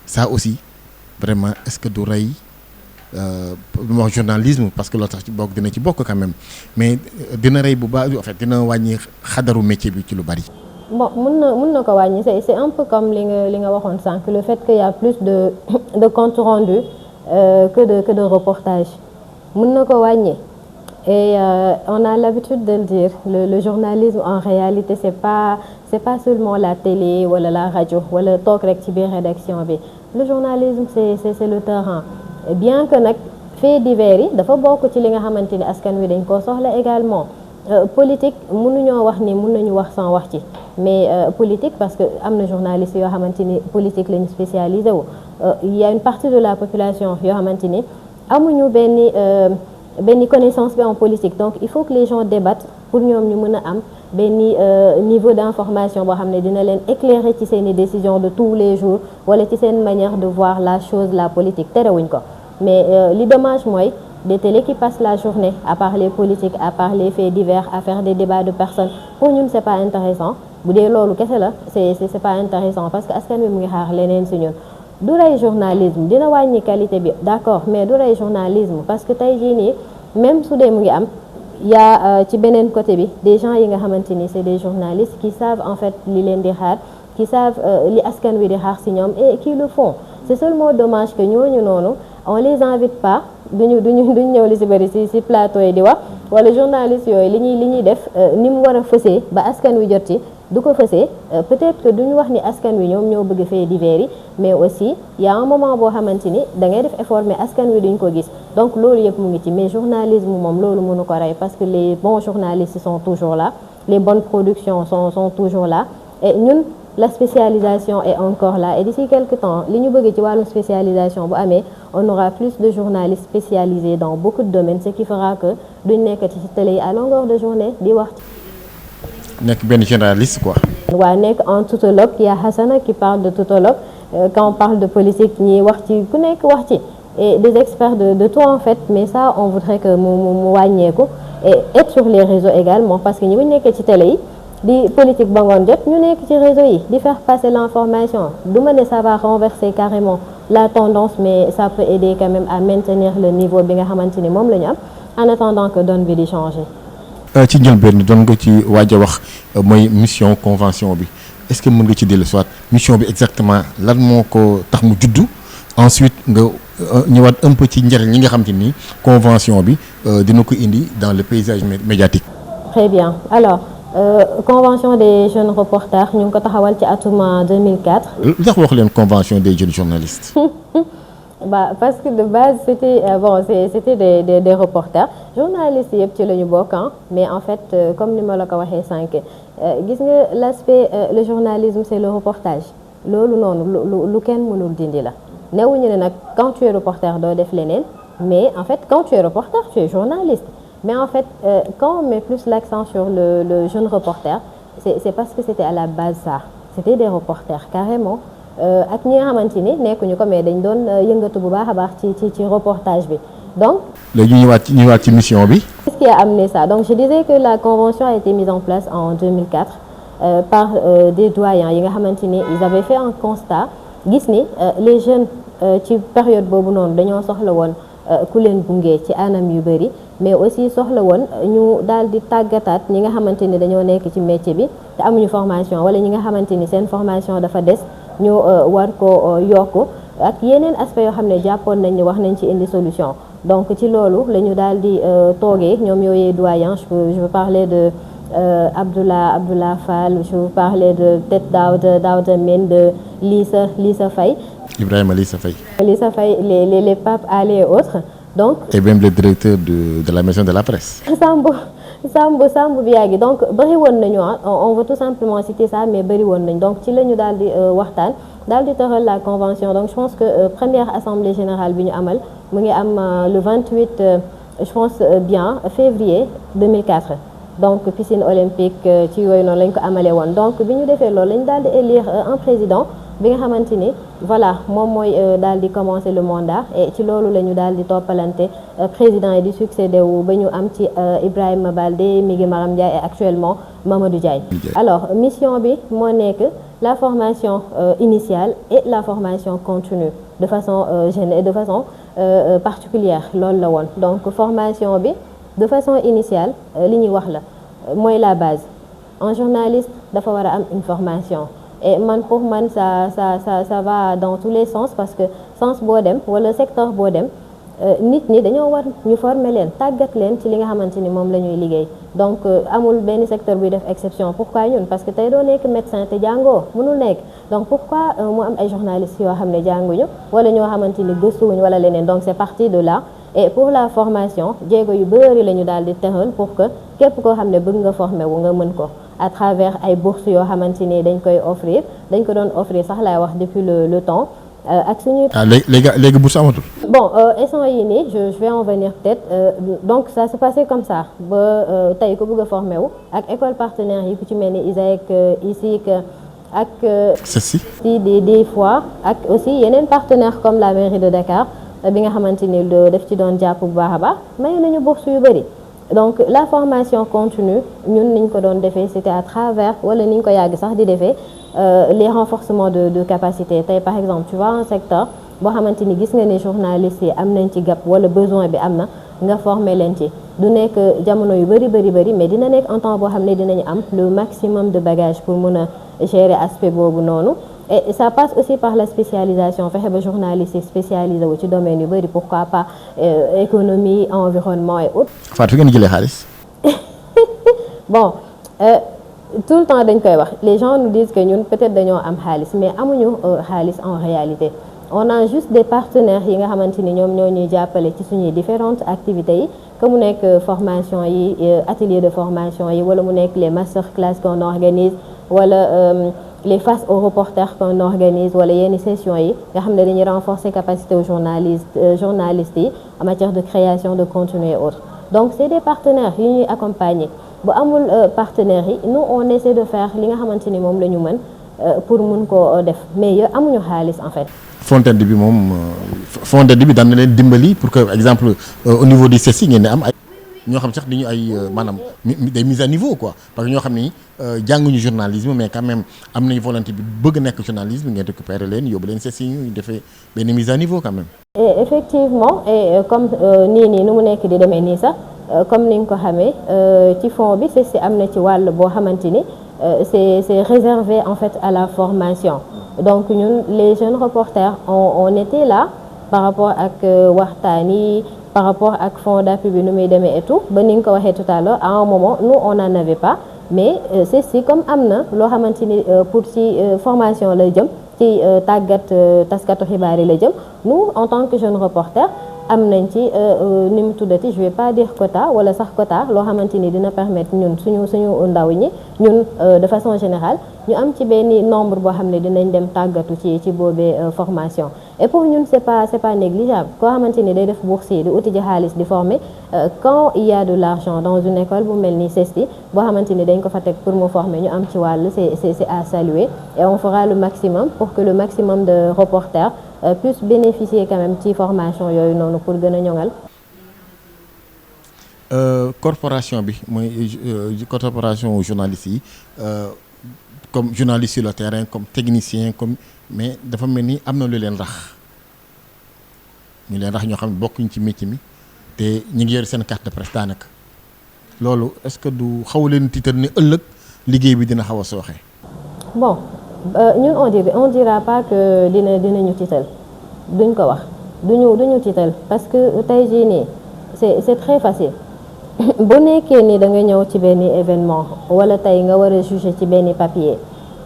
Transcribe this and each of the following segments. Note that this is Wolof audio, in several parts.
ça aussi vraiment est-ce que du rey wax journalisme parce que loolu tax ci bokk dina ci bokk quand même mais dina rey bu baax en fait dina wàññi xadaru métier bi ci lu bari. bon mun na ko wàññi c'est un peu comme li nga waxoon sànq le fait qu'il y a plus de compte rendu que de reportage mun na ko wàññi et on a l'habitude de le dire le journalisme en réalité c'est pas seulement la télé wala la rajo wala toog rek ci biir rédaction bi le journalisme c'est le terrain bien que nag faits divers yi dafa bokk ci li nga xamante ni askan wi dañ koo soxla également politique mënuñoo wax ni mën nañu wax sans wax ci mais politique parce que am na journalistes yoo xamante ni politique lañu spécialisé wu il y a une partie de la population yoo xamante ni amuñu benn connaissance bi en politique donc il faut que les gens débattent pour ñoom ñu mën a am benn niveau d'information boo xam ne dina leen éclairer ci seeni décisions de tous les jours wala ci seen manière de voir la chose la politique terewuñ ko mais li dommage mooy des télés qui passent la journée à parler politique à parler faits divers à faire des débats de personnes pour ñun c'est pas intéressant bu dee loolu kese la c'est pas intéressant parce que askan wi mu ngi xaar leneen si ñun du rey journalisme dina wàññi qualité bi d'accord mais du rey journalisme parce que tey jii nii même su dee mu ngi am y a ci beneen côté bi des gens yi nga xamante ni c'est des journalistes qui savent en fait li leen di xaar qui savent li askan wi di xaar si ñoom et qui le font c'est seulement dommage que ñooñu noonu on les invite pas duñu ñëw li si bëri si plateau yi di wax wala journalistes yooyu li ñuy def ni mu war a fësee ba askan wi jot ci du ko fësee peut-être que duñu wax ni askan wi ñoom ñoo bëgg faits divers yi mais aussi y a un moment boo xamante ni da ngay def effort mais askan wi duñ ko gis donc loolu yëpp mu ngi ci mais journalisme moom loolu mënu ko rey parce que les bons journalistes sont toujours là les bonnes productions sont toujours là et ñun la spécialisation est encore là et d'ici quelque temps li ñu bëgg ci wàllum spécialisation bu amee on aura plus de journalistes spécialisés dans beaucoup de domaines ce qui fera que duñ nekkati ci télé yi à longueur de journée di wax nekk benn généraliste quoi. waaw nekk un toutologue il y a Hassana qui parle de toutologue quand on parle de politique ñi wax ci ku nekk wax ci et des experts de tout en fait mais ça on voudrait que mu wàññeeku et être sur les réseaux également parce que ñi buñ nekkee ci télé yi di politique ba ngoon jot ñu nekk ci réseau yi di faire passer l'information du ma ne ça va renverser carrément la tendance mais ça peut aider quand même à maintenir le niveau bi nga xamante ni moom la ñu am en attendant que donne bi di changer. ci njëlbeen doon nga ci waaj a wax mooy mission convention bi est-ce que mën nga ci dellu soit mission bi exactement lan moo ko tax mu juddu ensuite nga ñëwaat un peu ci njëriñ ñi nga xam te ni convention bi dina ko indi dans le paysage médiatique. Très bien alors convention des jeunes reporters ñu ngi ko taxawal ci atum 2004. lu tax wax leen convention des jeunes journalistes. Parce que de base c'était des reporters journalistes yëpp ci la ñu bokk mais en fait comme ni ma la ko waxee sànq gis nga l'aspect le journalisme c'est le reportage loolu noonu lu kenn mënul dindi la newuñu ne nag quand tu es reporter doo def leneen mais en fait quand tu es reporter tu es journaliste mais en fait quand on met plus l'accent sur le jeune reporter c'est parce que c'était à la base ça c'était des reporters carrément ak ñi nga xamante ni nekkuñu ko mais dañ doon yëngatu bu baax a baax ci reportage bi donc. léegi ñëwaat ci mission bi. Qu'est-ce qui a amené ça donc je disais que la convention a été mise en place en 2004 par des doyens yi nga xamante ni ils avaient fait un constat gis ni les jeunes ci période boobu noonu dañoo soxla woon ku leen gunge ci anam yu bëri mais aussi soxla woon ñu daal di tàggataat ñi nga xamante ni dañoo nekk ci métier bi te amuñu formation wala ñi nga xamante ni seen formation dafa des. ñu war ko yokk ak yeneen aspect yoo xam ne jàppoon nañ ni wax nañ ci indi solution donc ci loolu la ñu daal di toogee ñoom yooyee doyen je veux parler de Abdoulaye Fall je veux parler de Tête Daouda Mine de Lissa Faye. Ibrahima Lissa Faye. Lissa Faye les Pape Alé et autres donc. et même le directeur de la maison de la presse. Samb Biagui donc bëri woon nañu on veut tout simplement citer ça mais bëri woon nañ donc ci la ñu daal di waxtaan daal di tëral la convention donc je pense que première assemblée générale bi ñu amal mu ngi am le 28 je pense bien février 2004 donc piscine olympique ci yooyu noonu lañ ko amalee woon donc bi ñu defee loolu lañ daal di élire un président bi nga xamante ni voilà moom mooy daal di commencer le mandat et ci loolu la ñu daal di toppalante président yi di succédé wu ba ñu am ci Ibrahima Baldé Migui Maram Ndiaye et actuellement Mamadou Diaye. Alors mission bi moo nekk la formation initiale et la formation continue de façon particulière loolu la woon. Donc formation bi de façon initiale li ñuy wax la mooy la base. Un journaliste dafa war a am une formation et pour man ça va dans tous les sens parce que sens boo dem wala secteur boo dem nit ñi dañoo war ñu former leen tàggat leen ci li nga xamante ni moom la ñuy liggéey. Donc amul benn secteur buy def exception. Pourquoi ñun parce que tey doo nekk médecin te jàngoo mënul nekk. Donc pourquoi mu am ay journalistes yoo xam ne jànguñu wala ñoo xamante ni gëstuwuñu wala leneen. Donc c'est parti de là. Et pour la formation jéego yu bëri la ñu daal di tëral pour que képp koo xam ne bëgg nga former wu nga mën ko à travers ay bourses yoo xamante ni dañ koy offrir dañ ko doon offrir sax laay wax depuis le temps ak suñuy. léegi bourse amatul. Bon instant yii nii je vais en venir peut-être donc ça s'est passé comme ça ba tey ku bëgg a former wu ak école partenaire yi ku ci mel ni ISEC ISIC ak. ceci. des fois ak aussi yeneen partenaires comme la mairie de Dakar. Bi nga xamante ni def ci doon jàpp bu baax a baax may nañu bourse yu bëri donc la formation continue ñun niñ ko doon defee c'était à travers wala niñ ko yàgg sax di defee les renforcements de capacité tey par exemple tu vois un secteur boo xamante ni gis nga ni journalistes yi am nañ ci gap wala besoin bi am na nga former leen ci du nekk jamono yu bëri mais dina nekk en temps boo xam ne dinañu am le maximum de bagages pour mën a gérer aspect boobu noonu. Et ça passe aussi par la spécialisation fexe ba journaliste spécialisé wu ci domaine yu bëri pourquoi pas économie environnement et autres. Fatou fi ngeen jëlee xaalis. Bon tout le temps dañ koy wax les gens nous disent que ñun peut-être dañoo am xaalis mais amuñu xaalis en réalité on a juste des partenaires yi nga xamante ni ñoom ñoo ñuy jàppale ci suñuy différentes activités yi que mu nekk formation yi atelier de formation yi wala mu nekk les masterclass qu'on organise wala. Les faces aux reporters qu'on organise wala yenn sessions yi nga xam ne dañuy renforcer capacité aux journalistes yi en matière de création de contenu et autres donc c'est des partenaires yu ñuy accompagner bu amul partenaires yi nous on essaie de faire li nga xamante ni moom la ñu mën pour mun koo def mais yow amuñu xaalis en fait. Fontaine bi moom Fontaine bi daan na leen dimbali pour que par exemple au niveau du CESI ngeen di am ay. ñoo xam sax dañu ay maanaam des mises à niveau quoi parce que ñoo xam ni jànguñu journalisme mais quand même am nañu volonté bi bëgg nekk journalisme ngeen récupérer leen yóbbu leen CESI ñu defee benn mise à niveau quand même. Et effectivement et comme nii nu mu nekk di demee nii sax comme ni nga ko xamee ci fond bi CESI am na ci wàll boo xamante ni c'est réservé en fait à la formation donc ñun les jeunes reporters on était là par rapport ak waxtaan yi. Par rapport ak fonds d'appui bi nu muy demee et tout ba ni nga ko waxee tout à l'heure à un moment nous on n'en avait pas mais c'est comme am na loo xamante ni pour ci formation lay jëm ci tàggat taskatu xibaar yi la jëm nous en tant que jeune reporter am nañ ci ni mu tuddati je vais pas dire quota wala sax quota loo xamante ni dina permettre ñun suñu ndaw ñi ñun de façon générale ñu am ci benn nombre boo xam ne dinañ dem tàggatu ci boobee formation et pour ñun c'est pas négligeable koo xamante ni day def bourse yi di uti ji xaalis di former quand il y a de l'argent dans une école bu mel ni CESTI boo xamante ni dañ ko fa teg pour mu former ñu am ci wàll c'est à saluer et on fera le maximum pour que le maximum de reporters puissent bénéficier quand même ci formation yooyu noonu pour gën a ñoŋal. Corporation bi mooy corporation journalistes yi comme journaliste sur le terrain comme technicien comme mais dafa mel ni am na lu leen rax ñu leen rax ñoo xam ne bokkuñ ci métier mi te ñu ngi yor seen carte de presse daanaka loolu est-ce que du xaw leen tiital ni ëllëg liggéey bi dina xaw a sooxe. Bon ñun on dira pas que dinañu tiital duñ ko wax duñu tiital parce que tey jii nii c'est très facile bu nekkee ni da nga ñëw ci benn événement wala tey nga war a juger ci benn papier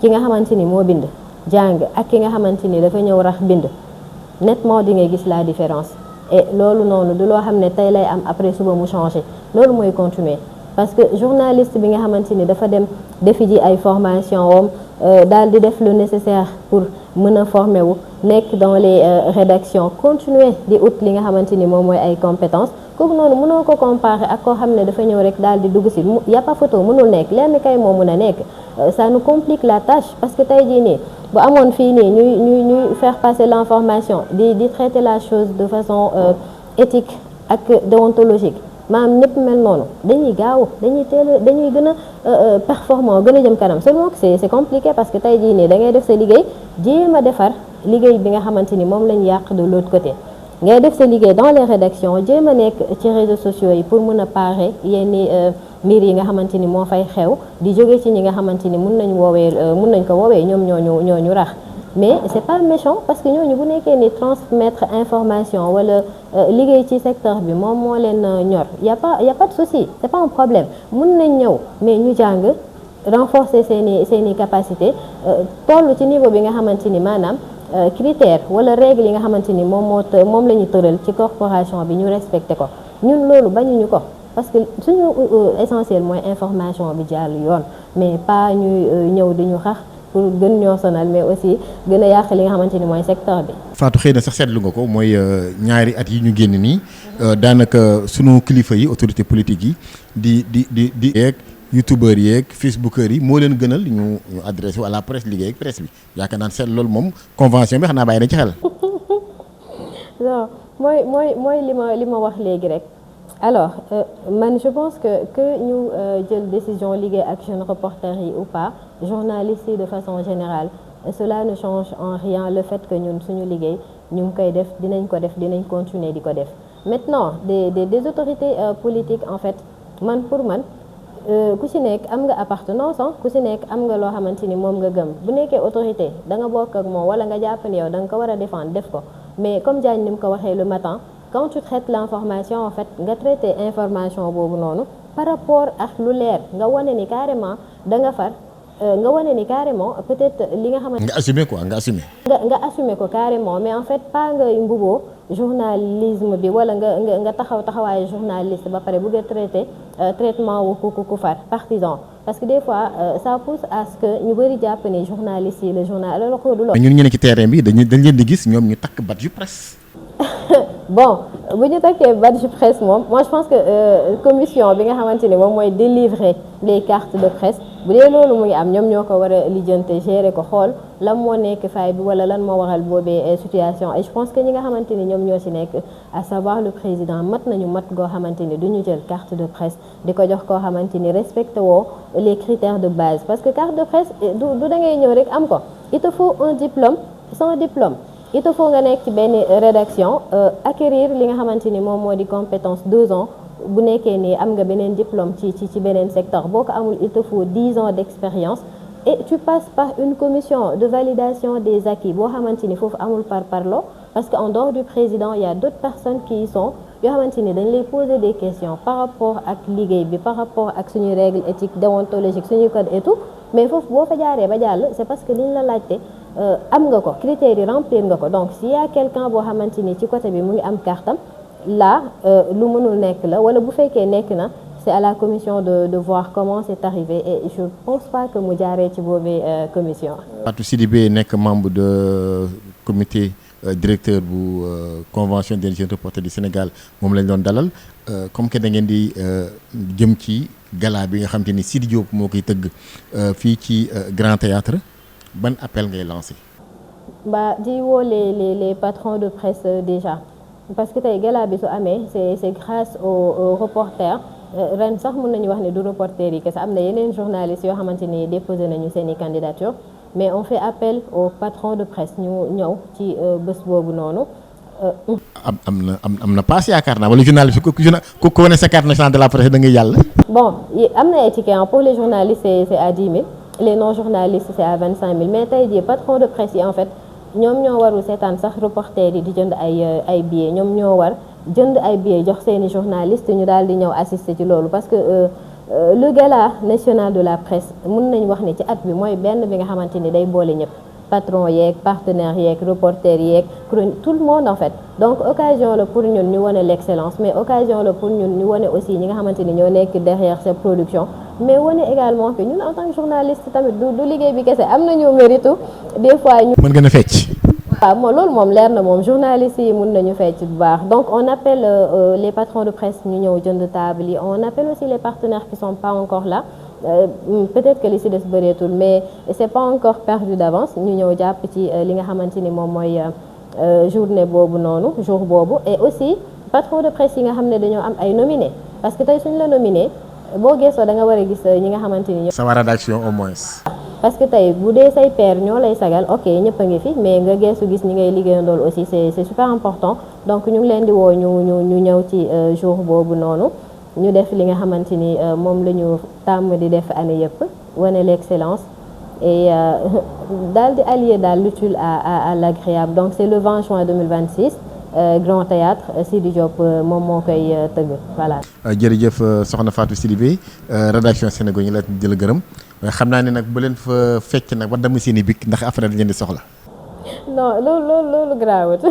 ki nga xamante ni moo bind jàng ak ki nga xamante ni dafa ñëw rax bind nettement di nga gis la différence et loolu noonu du loo xam ne tey lay am après suba mu changer loolu mooy continuer parce que journaliste bi nga xamante ni dafa dem defi ji ay formation wam daal di def le nécessaire pour mën a former wu nekk dans les rédactions continuer di ut li nga xamante ni moom mooy ay compétences kooku noonu mënoo ko comparer ak koo xam ne dafa ñëw rek daal di dugg si y a pas photo mënul nekk lenn kay moo mën a nekk ça nous complique la tâche parce que tey jii nii bu amoon fii nii ñuy faire passer l'information di traiter la chose de façon éthique ak déontologique maanaam ñëpp mel noonu dañuy gaaw dañuy dañuy gën a performant gën a jëm kanam seulement que c'est compliqué parce que tey jii nii da ngay def sa liggéey jéem a defar liggéey bi nga xamante ni moom lañ yàq de l'autre côté ngay def sa liggéey dans les rédactions jéem a nekk ci réseaux sociaux yi pour mën a parer yenn mbir yi nga xamante ni moo fay xew di jóge ci ñi nga xamante ni mun nañ ko woowee ñoom ñooñu rax mais c'est pas méchant parce que ñooñu bu nekkee ni transmettre information wala liggéey ci secteur bi moom moo leen ñor y a pas de souci c'est pas un problème mun nañ ñëw mais ñu jàng renforcer seeni capacité toll ci niveau bi nga xamante ni maanaam critère wala règle yi nga xamante ni moom la ñu tëral ci corporation bi ñu respecté ko ñun loolu bañuñu ko parce que suñu essentiel mooy information bi jàll yoon mais pas ñuy ñëw di ñu xax pour gën ñoo sonal mais aussi gën a yàq li nga xamante ni mooy secteur bi. Fatou xëy na sax seetlu nga ko mooy ñaari at yi ñu génn nii daanaka sunu kilifa yi autorité politique yi di yeeg youtubeurs yeeg facebookers yi moo leen gënal ñu adressé wu à la presse liggéey ak presse bi yaakaar naa seet loolu moom convention bi xanaa bàyyi na ci xel. non mooy li ma wax léegi rek. alors man je pense que ñu jël décision liggéey ak jeune reporter yi ou pas journalistes yi de façon générale cela ne change en rien le fait que ñun suñu liggéey ñu ngi koy def dinañ continuer di ko def maintenant des autorités politiques en fait pour man ku ci nekk am nga appartenance ku ci nekk am nga loo xamante ni moom nga gëm bu nekkee autorité da nga bokk ak moom wala nga jàpp ne yow da nga ko war a défendre def ko mais comme Diagne ni mu ko waxee le matin quand tu traites l'information en fait nga traité information boobu noonu par rapport ak lu leer nga wane ni carrément da nga far nga wane ni carrément peut-être li nga xamante nga assumer quoi nga assumer ko carrément mais en fait pas nga mbuboo journalisme bi wala nga taxawaayu journaliste ba pare bëgg a traité traitement wu ku far partisan parce que des fois ça pousse à ce que ñu bëri jàpp ne journalistes yi le journal alors que du loolu. ñun ñu ne ci terrain bi dañ leen di gis ñoom ñu takk badge presse. bon bu ñu takkee badge presse moom moi je pense que commission bi nga xamante ni moom mooy délivrer les cartes de presse bu dee loolu mu ngi am ñoom ñoo ko war a lijjante gérer ko xool lan moo nekk faay bi wala lan moo waral boobee situation et je pense que ñi nga xamante ni ñoom ñoo ci nekk à savoir le président mat nañu mat goo xamante ni du ñu jël carte de presse di ko jox koo xamante ni respecté woo les critères de base parce que carte de presse du da ngay ñëw rek am ko il te faut un diplôme sans diplôme il te faut nga nekk ci benn rédaction acquérir li nga xamante ni moom moo di compétence 2 ans bu nekkee ni am nga beneen diplôme ci beneen secteur boo ko amul il te faut 10 ans d'expérience et tu passes par une commission de validation des acquis boo xamante ni foofu amul parlo parce que en dehors du président il y a d'autres personnes qui y sont yoo xamante ni dañ lay poser des questions par rapport ak liggéey bi par rapport ak suñuy règles éthiques déontologiques suñuy code et tout mais foofu boo fa jaaree ba jàll c'est parce que liñ la laajte am nga ko critères yi remplir nga ko donc s'il y a quelqu'un boo xamante ni ci côté bi mu ngi am cartam là lu mënul nekk la wala bu fekkee nekk na c'est à la commission de voir comment c'est arrivé et je pense pas que mu jaaree ci boobee commission. Fatou Sidibé nekk membre de comité directeur bu convention des jeunes reporters du Sénégal moom lañ doon dalal comme que da ngeen di jëm ci gala bi nga xam te ni Sidi Diop moo koy tëgg fii ci Grand Théâtre ban appel ngay lancé. di woo les patrons de presse déjà parce que tey gala bi su amee c'est grâce aux reporters ren sax mën nañu wax ne du reporter yi kese am na yeneen journalistes yoo xamante ni déposé nañu seeni candidature mais on fait appel aux patrons de presse ñu ñëw ci bés boobu noonu. am na paas yaakaar naa wala journaliste ku wane sa carte nationale de la presse da ngay yàlla. bon am na ay tickets pour les journalistes c'est à 10 000 les non journalistes c'est à 25 000 mais tey jii patron de presse yi en fait ñoom ñoo warul seetaan sax reporter yi di jënd ay billets ñoom ñoo war jënd ay billets jox seeni journalistes ñu daal di ñëw assister ci loolu parce que le gala national de la presse mën nañ wax ne ci at bi mooy benn bi nga xamante ni day boole ñëpp patron yeeg partenaires yeeg reporters yeeg tout le monde en fait donc occasion la pour ñun ñu wane l'excellence mais occasion la pour ñun ñu wane aussi ñi nga xamante ni ñoo nekk derrière cette production mais wane également que ñun en tant que journaliste tamit du liggéey bi kese am nañu mérite des fois ñu mën gën a fecc. waaw moom loolu moom leer na moom journalistes yi mën nañu fecc bu baax donc on appelle les patrons de presse ñu ñëw jënd table yi on appelle aussi les partenaires qui sont pas encore là peut-être que li ci des bëreetul mais c'est pas encore perdu d'avance ñu ñëw jàpp ci li nga xamante ni moom mooy journée boobu noonu jour boobu et aussi patron de presse yi nga xam ne dañoo am ay nominés parce que tey suñ la nominé boo gëstoo da nga war a gis ñi nga xamante ni sama rédaction au moins. parce que tey bu dee say pairs ñoo lay sagal ok ñëpp a ngi fi mais nga gëstu gis ñi ngay liggéeyandool aussi c'est super important donc ñu ngi leen di woo ñu ñëw ci jour boobu noonu ñu def li nga xamante ni moom la ñu tàmm di def année yëpp wane l'excellence et daal di allier daal l'utile à l'agréable donc c'est le 20 juin 2026 Grand Théâtre Sidi Diop moom moo koy tëgg voilà. jërëjëf soxna Fatou Sidibé rédaction Sénégal ñu la di la gërëm xam naa ne nag bu leen fa fekk nag ba dem seen i bik ndax après dañ leen di soxla. non loolu garaawut